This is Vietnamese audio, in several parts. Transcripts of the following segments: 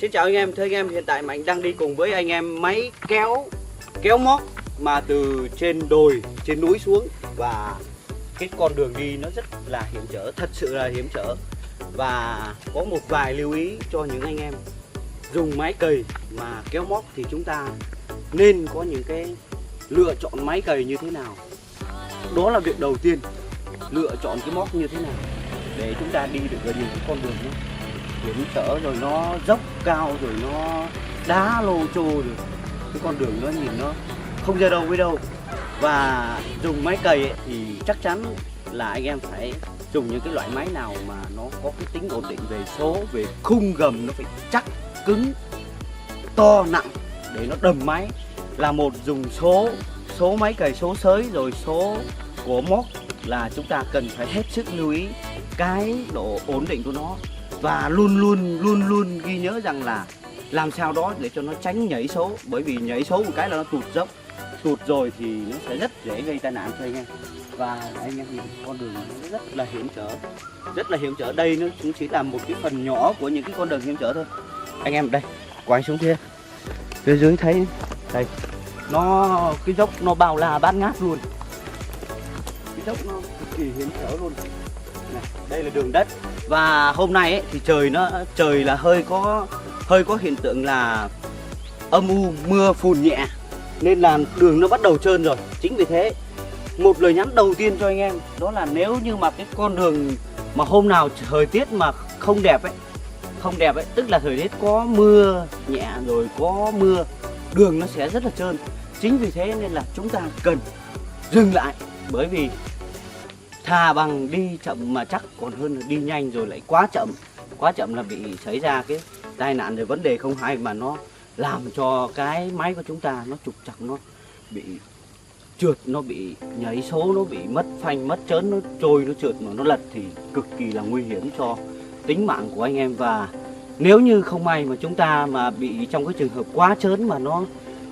Xin chào anh em, thưa anh em, hiện tại Mạnh đang đi cùng với anh em máy kéo móc mà từ trên đồi, trên núi xuống, và cái con đường đi nó rất là hiểm trở, thật sự là hiểm trở. Và có một vài lưu ý cho những anh em dùng máy cày mà kéo móc thì chúng ta nên có những cái lựa chọn máy cày như thế nào. Đó là việc đầu tiên, lựa chọn cái móc như thế nào để chúng ta đi được ở những cái con đường nó hiểm trở, rồi nó dốc cao, rồi nó đá lô trô, rồi cái con đường nó nhìn nó không ra đâu với đâu. Và dùng máy cày ấy, thì chắc chắn là anh em phải dùng những cái loại máy nào mà nó có cái tính ổn định về số, về khung gầm nó phải chắc, cứng, to, nặng để nó đầm máy. Là một, dùng số máy cày, số sới, rồi số của móc là chúng ta cần phải hết sức lưu ý cái độ ổn định của nó. Và luôn ghi nhớ rằng là làm sao đó để cho nó tránh nhảy số, bởi vì nhảy số một cái là nó tụt dốc, tụt rồi thì nó sẽ rất dễ gây tai nạn cho anh em. Và anh em nhìn con đường nó rất là hiểm trở, đây nó cũng chỉ là một cái phần nhỏ của những cái con đường hiểm trở thôi. Anh em đây, quay xuống phía dưới thấy đây, nó cái dốc nó bao la bát ngát luôn, cái dốc nó cực kỳ hiểm trở luôn. Này, đây là đường đất. Và hôm nay ấy, thì trời là hơi có hiện tượng là âm u, mưa phùn nhẹ, nên là đường nó bắt đầu trơn rồi. Chính vì thế một lời nhắn đầu tiên cho anh em đó là nếu như mà cái con đường mà hôm nào thời tiết mà không đẹp ấy, tức là thời tiết có mưa nhẹ rồi có mưa, đường nó sẽ rất là trơn. Chính vì thế nên là chúng ta cần dừng lại, bởi vì thà bằng đi chậm mà chắc còn hơn là đi nhanh rồi lại quá chậm là bị xảy ra cái tai nạn, rồi vấn đề không hay mà nó làm cho cái máy của chúng ta nó trục trặc, nó bị trượt, nó bị nhảy số, nó bị mất phanh, mất chớn, nó trôi, nó trượt mà nó lật thì cực kỳ là nguy hiểm cho tính mạng của anh em. Và nếu như không may mà chúng ta mà bị trong cái trường hợp quá chớn mà nó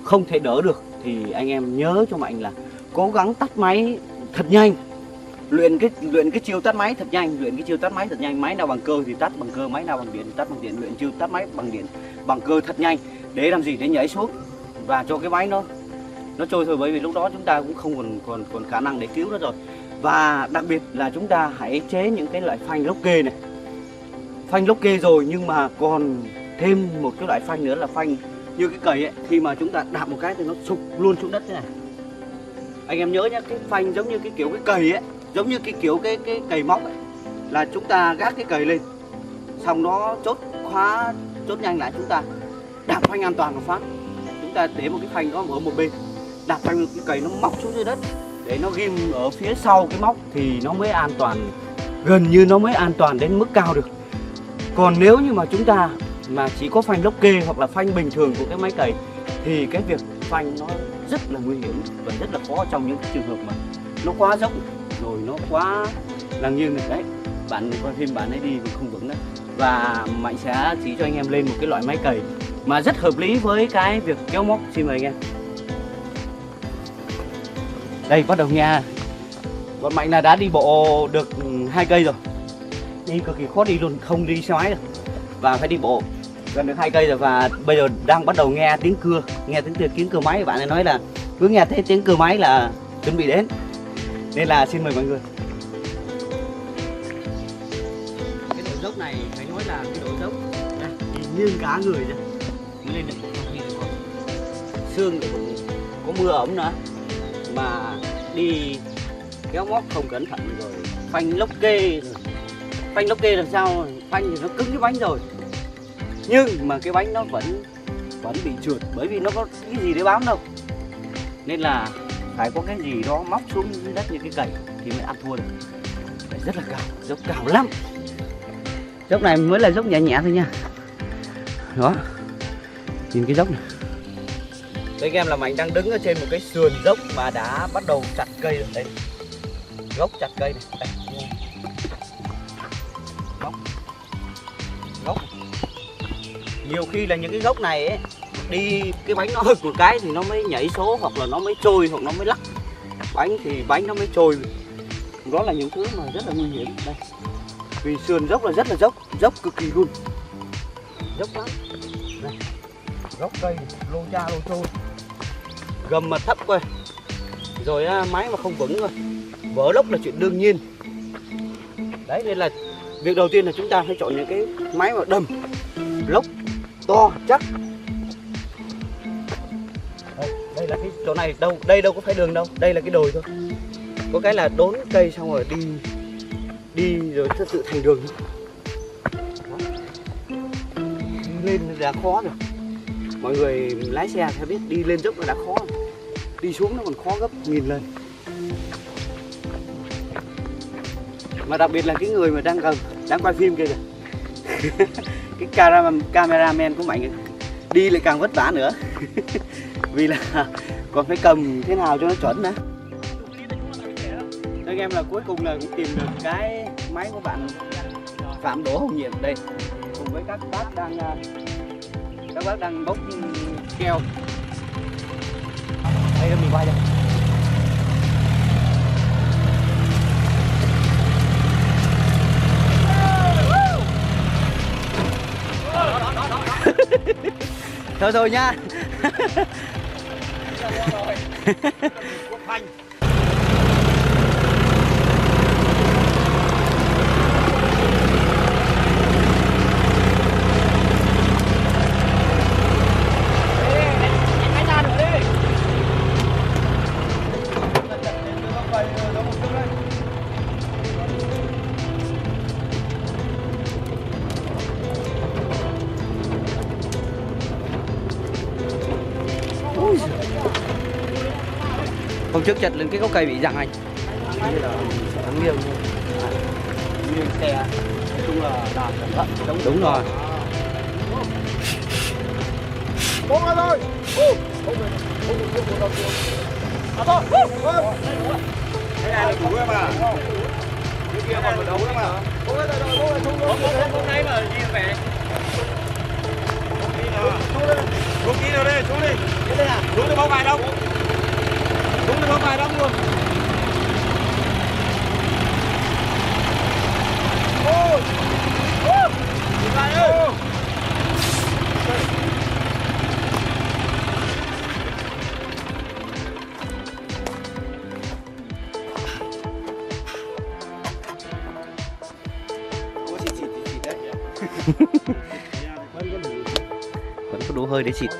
không thể đỡ được thì anh em nhớ cho Mạnh là cố gắng tắt máy thật nhanh, luyện cái chiêu tắt máy thật nhanh, máy nào bằng cơ thì tắt bằng cơ, máy nào bằng điện thì tắt bằng điện, luyện chiêu tắt máy bằng điện bằng cơ thật nhanh để làm gì, để nhảy xuống và cho cái máy nó trôi thôi, bởi vì lúc đó chúng ta cũng không còn khả năng để cứu nó rồi. Và đặc biệt là chúng ta hãy chế những cái loại phanh lốc kê này, phanh lốc kê rồi nhưng mà còn thêm một cái loại phanh nữa là phanh như cái cày ấy, khi mà chúng ta đạp một cái thì nó sụp luôn xuống đất thế này. Anh em nhớ nhé, cái phanh giống như cái kiểu cái cày ấy, giống như cái kiểu cái cày móc ấy, là chúng ta gác cái cày lên, xong nó chốt nhanh lại, chúng ta đạp phanh an toàn một phát, chúng ta để một cái phanh đó ở một bên, đạp phanh cái cày nó móc xuống dưới đất để nó ghim ở phía sau cái móc thì nó mới an toàn, gần như nó mới an toàn đến mức cao được. Còn nếu như mà chúng ta mà chỉ có phanh lốc kê hoặc là phanh bình thường của cái máy cày thì cái việc phanh nó rất là nguy hiểm và rất là khó trong những cái trường hợp mà nó quá dốc rồi nó quá là nghiêng này đấy, bạn coi phim bạn ấy đi không vững đấy. Và Mạnh sẽ chỉ cho anh em lên một cái loại máy cày mà rất hợp lý với cái việc kéo móc. Xin mời anh em. Đây, bắt đầu nghe. Còn Mạnh là đã đi bộ được 2 cây rồi, đi cực kỳ khó đi luôn, không đi xe máy được và phải đi bộ gần được 2 cây rồi. Và bây giờ đang bắt đầu nghe tiếng cưa máy. Bạn ấy nói là cứ nghe thấy tiếng cưa máy là chuẩn bị đến, nên là xin mời mọi người. Cái độ dốc này phải nói là cái độ dốc đây, nghiêng cả người ra lên được, xương thì cũng có mưa ẩm nữa mà đi kéo móc không cẩn thận rồi phanh lốc kê làm sao, phanh thì nó cứng cái bánh rồi nhưng mà cái bánh nó vẫn bị trượt, bởi vì nó có cái gì để bám đâu, nên là phải có cái gì đó móc xuống dưới đất như cái cày thì mới ăn thua được. Phải rất là cao, dốc cao lắm. Dốc này mới là dốc nhẹ nhẹ thôi nha. Đó, nhìn cái dốc này. Đây anh em, là Mạnh đang đứng ở trên một cái sườn dốc mà đã bắt đầu chặt cây rồi. Đây, gốc chặt cây này. Đây. Gốc. Nhiều khi là những cái gốc này ấy, đi cái bánh nó hực một cái thì nó mới nhảy số, hoặc là nó mới trôi, hoặc nó mới lắc bánh thì bánh nó mới trôi. Đó là những thứ mà rất là nguy hiểm đây, vì sườn dốc là rất là dốc cực kỳ luôn. dốc lắm này, gốc cây lô cha lô trôi, gầm mà thấp coi, rồi máy mà không vững rồi, vỡ lốc là chuyện đương nhiên. Đấy nên là việc đầu tiên là chúng ta phải chọn những cái máy mà đầm lốc to chắc. Đây là cái chỗ này đâu, đây đâu có phải đường đâu, đây là cái đồi thôi. Có cái là đốn cây xong rồi đi rồi thật sự thành đường. Đi lên đã khó rồi. Mọi người lái xe sẽ biết đi lên dốc là đã khó rồi. Đi xuống nó còn khó gấp nghìn lần. Mà đặc biệt là cái người mà đang quay phim kia kìa. Cái cameraman của Mạnh đi lại càng vất vả nữa. Vì là còn phải cầm thế nào cho nó chuẩn nữa. Anh em là cuối cùng là cũng tìm được cái máy của bạn Phạm Đỗ Hồng Nhiệm đây, cùng với các bác đang bốc keo. Đây là mình quay đây. Thôi nha. Hôm trước chật lên cái gốc cây bị giằng anh. Như là thắng nghiêng thôi. Nghiêng xe. Nói chung là làm cẩn thận. Đúng rồi. Bố ra rồi. Cái này là củ em à. Cái kia còn một đống em à. Bố nãy mà đi về. Xuống kỹ nào đây, xuống đi. Xuống được bao vài đâu. Đúng là có vài đóng luôn. Ôi! Ôi! Lại ơi! Có xịt đấy. Vẫn có đủ hơi để xịt.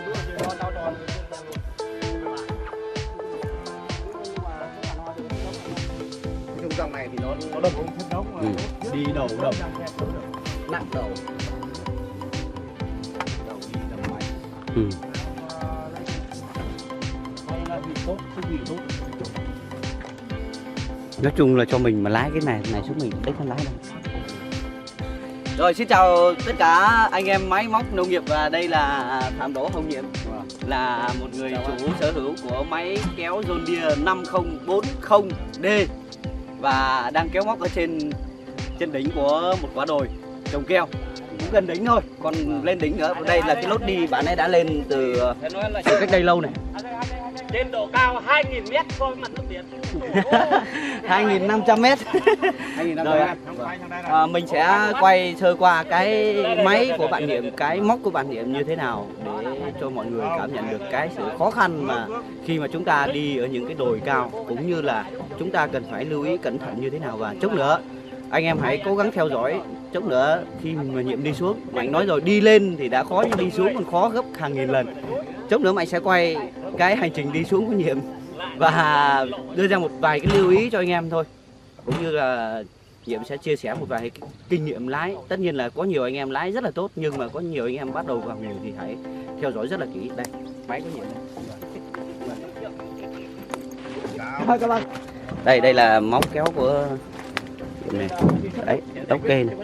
Dòng này thì nó đập đi đầu đập nặng đầu đi đập mạnh. Nói chung là cho mình mà lái cái này xuống mình đếch không lái đâu. Rồi xin chào tất cả anh em máy móc nông nghiệp, và đây là Phạm Đỗ Hồng Nhiệm, là một người chủ sở hữu của máy kéo John Deere 5040D và đang kéo móc ở trên đỉnh của một quả đồi trồng keo, cũng gần đỉnh thôi, còn lên đỉnh nữa. Đây là cái lốt đi bạn ấy đã lên từ cách đây lâu này. Trên độ cao 2.000 m so với mặt nước biển. 2.500 m. Rồi, mình sẽ quay sơ qua cái máy của bạn Nhiệm, cái móc của bạn Nhiệm như thế nào để cho mọi người cảm nhận được cái sự khó khăn mà khi mà chúng ta đi ở những cái đồi cao, cũng như là chúng ta cần phải lưu ý cẩn thận như thế nào. Và chút nữa anh em hãy cố gắng theo dõi, chút nữa khi mà Nhiệm đi xuống, Mạnh nói rồi, đi lên thì đã khó nhưng đi xuống còn khó gấp hàng nghìn lần. Chút nữa Mạnh sẽ quay cái hành trình đi xuống của Nhiệm và đưa ra một vài cái lưu ý cho anh em thôi, cũng như là Nhiệm sẽ chia sẻ một vài cái kinh nghiệm lái. Tất nhiên là có nhiều anh em lái rất là tốt, nhưng mà có nhiều anh em bắt đầu vào nghề thì hãy theo dõi rất là kỹ. Đây, máy của Nhiệm đây. Các bạn. Đây là móc kéo của Nhiệm này. Đấy, tóc kê này.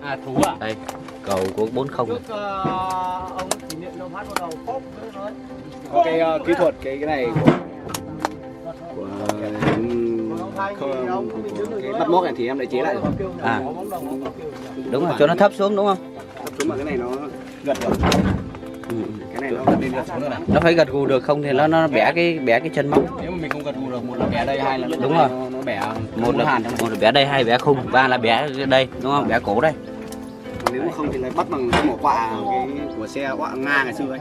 À, thú à? Đây, cầu của 40. Có cái kỹ thuật cái này của cái bắt móc này thì em lại chế lại rồi. À, đúng rồi, cho nó thấp xuống đúng không? Thấp xuống mà cái này nó gật rồi. Cái này nó lên được xuống rồi này. Nó phải gật gù được không thì nó bẻ cái chân móc. Nếu mà mình không gật gù được, một là bẻ đây, hai là Đúng rồi. Nó bẻ Một là bẻ đây, hai bẻ khung, ba là bẻ đây, đúng không? Bẻ cổ đây. Nếu mà không thì lại bắt bằng cái mỏ quạ cái của xe quạ Nga ngày xưa ấy.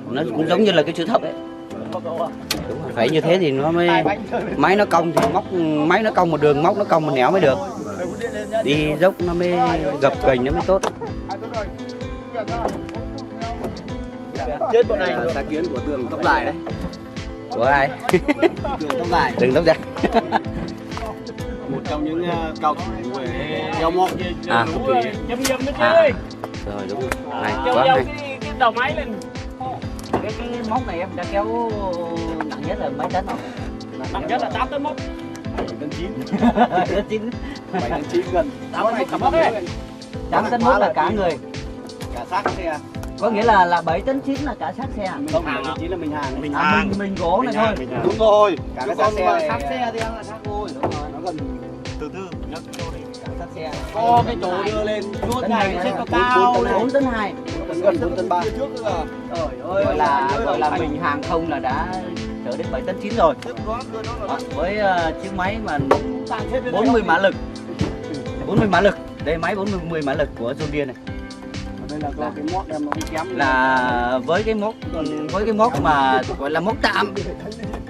Nó cũng giống như là cái chữ thập đấy. Đúng rồi, phải như thế thì nó mới máy nó cong thì móc, máy nó cong một đường, móc nó cong một nẻo mới được. Đi dốc nó mới gập ghềnh nó mới tốt. Chết bọn này là sáng kiến của Tường tóc dài đấy. Của ai? Tường tóc dài. Đừng tóc dài. Một trong những cao thủ về đeo móc. Châm nhâm đấy chứ ơi. Rồi đúng rồi. Này, Dầu quá dầu hay. cái đầu máy lên. Cái móc này em đã kéo nặng nhất là mấy tấn không? Nặng nhất là 8 tấn móc. 7 tấn 9. 9. 7 tấn 9 gần. 8 tấn móc cả móc đấy. 8 tấn móc là cả người. Cả xác xe. Có nghĩa là 7 tấn 9 là cả xác xe. Không, 7 tấn 9 là mình hàng. Mình gỗ này thôi. Đúng rồi. Cả cái xác xe Còn này. xác xe thì là xác thôi. Đúng rồi. Nó gần Từ từ nhấc vô đi. Cả xác xe. có cái chỗ đưa lên suốt ngày trên cao cao 4 tấn 2. gần 4 tấn 3 trước là Gọi là mình hàng không là đã trở đến 7 tấn 9 rồi. Với chiếc máy mà 40 mã lực. 40 mã lực. Đây máy 40 mã lực của John Deere này. đây là do cái móc em nó bị kém Là với cái móc mà gọi là móc tạm.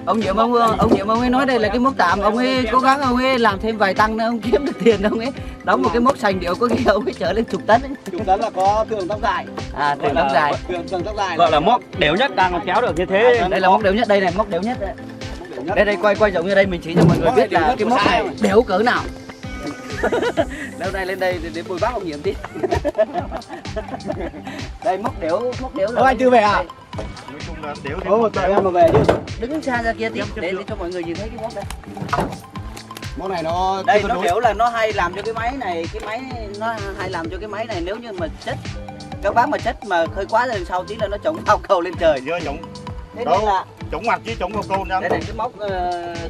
Ông Diệm ông ấy nói đây là cái móc tạm, ông ấy cố gắng ông ấy làm thêm vài tăng nữa ông kiếm được tiền, ông ấy đóng một cái móc sành điệu có khi ông ấy trở lên chục tấn ấy. chục tấn là có Tường tóc dài. Tường tóc dài. Tường tóc dài Gọi là móc đều nhất đang còn kéo được như thế. Đây là móc đều nhất, đây này, móc đều nhất đây. Đây quay rộng như đây mình chỉ cho mọi người biết là cái móc này đều cỡ nào. Đâu đây lên đây để bồi bác ông Diệm tí. Đây móc đều là. anh Tư về à? Nói chung là đều Có một em mà về chứ. Đứng xa ra kia tí để cho mọi người nhìn thấy cái móc đây. Móc này nó Đây nó kiểu là nó hay làm cho cái máy này, nó hay làm cho cái máy này nếu như mà chất các bác mà chất mà hơi quá lên sau tí là nó chống phao cầu lên trời. chưa chống Thế nên là chống mặt chứ chống cầu nha. đây là cái móc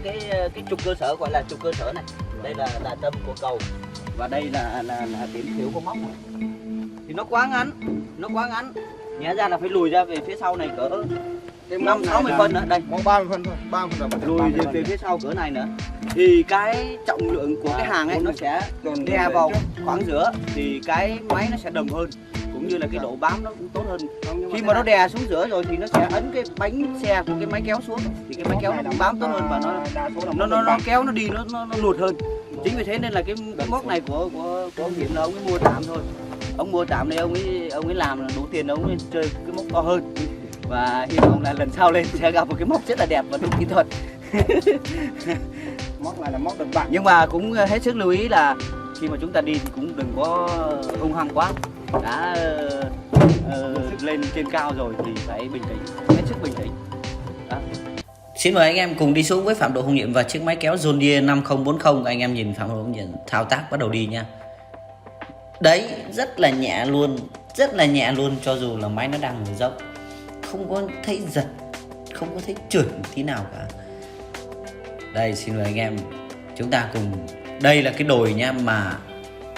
cái trục cơ sở, gọi là trục cơ sở này. Đây là tâm của cầu và đây là điểm thiểu của móc này. Thì nó quá ngắn, nhẽ ra là phải lùi ra về phía sau này cỡ 50-60 phân nữa. Đây, 30 phân thôi, 30 phân rồi. lùi về phía sau cỡ này nữa thì cái trọng lượng của cái hàng ấy nó sẽ đè vào khoảng giữa thì cái máy nó sẽ đầm hơn, cũng như là cái độ bám nó cũng tốt hơn. Khi mà nó đè xuống giữa rồi thì nó sẽ ấn cái bánh xe của cái máy kéo xuống thì cái máy kéo nó cũng bám tốt hơn và nó kéo nó đi nó lụt hơn. Chính vì thế nên là cái móc này của ông Diệm là ông ấy mua tạm thôi. Ông mua tạm này ông ấy làm là đủ tiền ông ấy chơi cái móc to hơn. Và hy vọng là lần sau lên sẽ gặp một cái móc rất là đẹp và đúng kỹ thuật. Móc này là móc đập bạc. Nhưng mà cũng hết sức lưu ý là khi mà chúng ta đi thì cũng đừng có hung hăng quá. Đã lên trên cao rồi thì phải bình tĩnh, hết sức bình tĩnh. Đó. Xin mời anh em cùng đi xuống với Phạm Độ Hùng Nhiệm và chiếc máy kéo John Deere 5040. Anh em nhìn Phạm Độ Hùng Nhiệm thao tác bắt đầu đi nha. Đấy, rất là nhẹ luôn cho dù là máy nó đang ở dốc. Không có thấy giật, không có thấy trượt tí nào cả. Đây, xin mời anh em chúng ta cùng. Đây là cái đồi nha, mà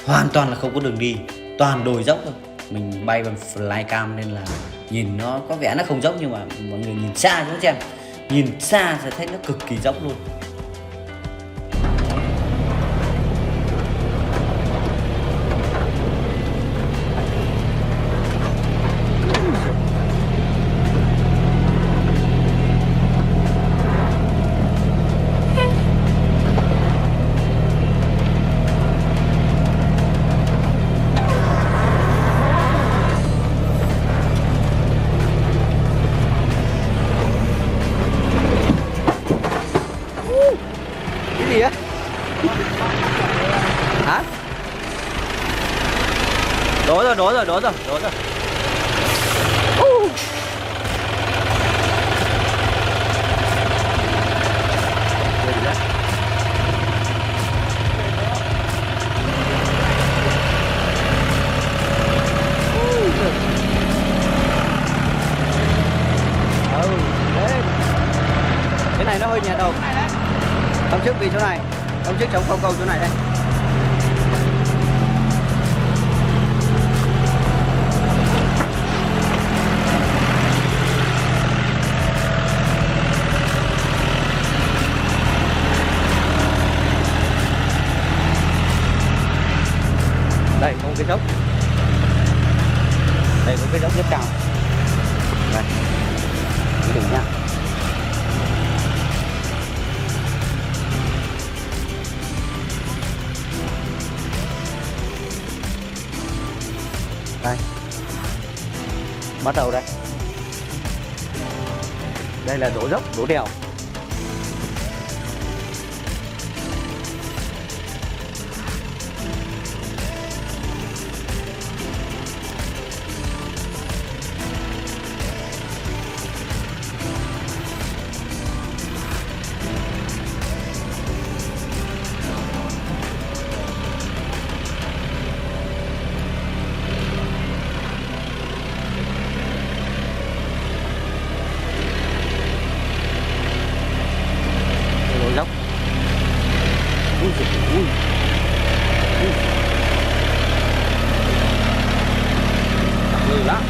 hoàn toàn là không có đường đi, toàn đồi dốc thôi. Mình bay bằng flycam nên là nhìn nó có vẻ nó không dốc, nhưng mà mọi người nhìn xa chúng xem, nhìn xa sẽ thấy nó cực kỳ dốc luôn. Cái gì á? Hả? Đổ rồi. Cái này nó hơi nhẹ đầu. Hôm trước vì chỗ này, hôm trước chống phao cầu chỗ này đây. cái dốc. Đây có cái dốc rất cao. Đây, cái đỉnh nha. Đây, bắt đầu đây. Đây là đổ dốc, đổ đèo. Dốc. Ui giời ui. Lừ lắm.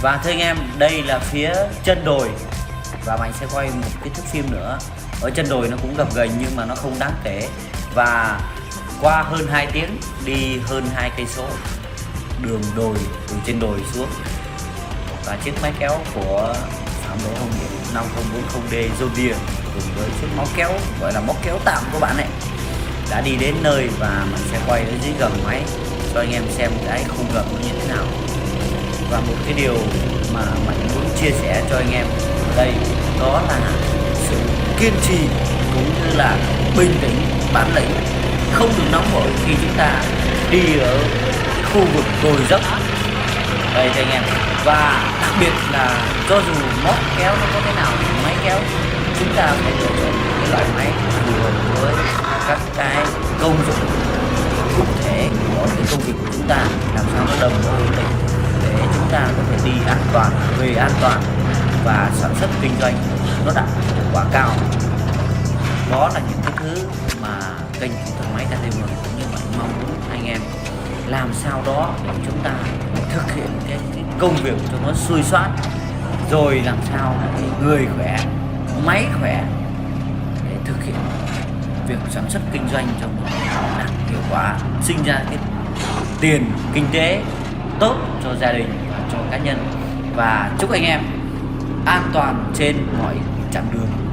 Và thưa anh em, đây là phía chân đồi và mình sẽ quay một cái thước phim nữa. Ở chân đồi nó cũng gập ghềnh nhưng mà nó không đáng kể. Và qua hơn 2 tiếng đi hơn 2 cây số đường đồi từ trên đồi xuống, và chiếc máy kéo của Phạm Đỗ Hồng Nghiệp 5040D Zodiac cùng với chiếc móc kéo gọi là móc kéo tạm của bạn này đã đi đến nơi, và mình sẽ quay ở dưới gầm máy cho anh em xem cái khung gầm nó như thế nào. Và một cái điều mà mình muốn chia sẻ cho anh em ở đây đó là sự kiên trì cũng như là bình tĩnh, bản lĩnh, không được nóng vội khi chúng ta đi ở khu vực đồi dốc đây cho anh em. Và đặc biệt là cho dù móc kéo nó có thế nào thì máy kéo chúng ta phải lựa chọn cái loại máy phù hợp với các cái công dụng cụ thể của cái công việc của chúng ta, làm sao nó đồng bộ ổn định để chúng ta có thể đi an toàn, về an toàn và sản xuất kinh doanh nó đạt hiệu quả cao. Đó là những cái thứ mà kênh Kỹ Thuật Máy KT10 cũng như vậy mong muốn anh em làm sao đó để chúng ta thực hiện cái công việc cho nó xuôi xoát, rồi làm sao để người khỏe, máy khỏe để thực hiện việc sản xuất kinh doanh cho nó đạt hiệu quả, sinh ra cái tiền kinh tế tốt cho gia đình và cho cá nhân. Và chúc anh em an toàn trên mọi chặng đường.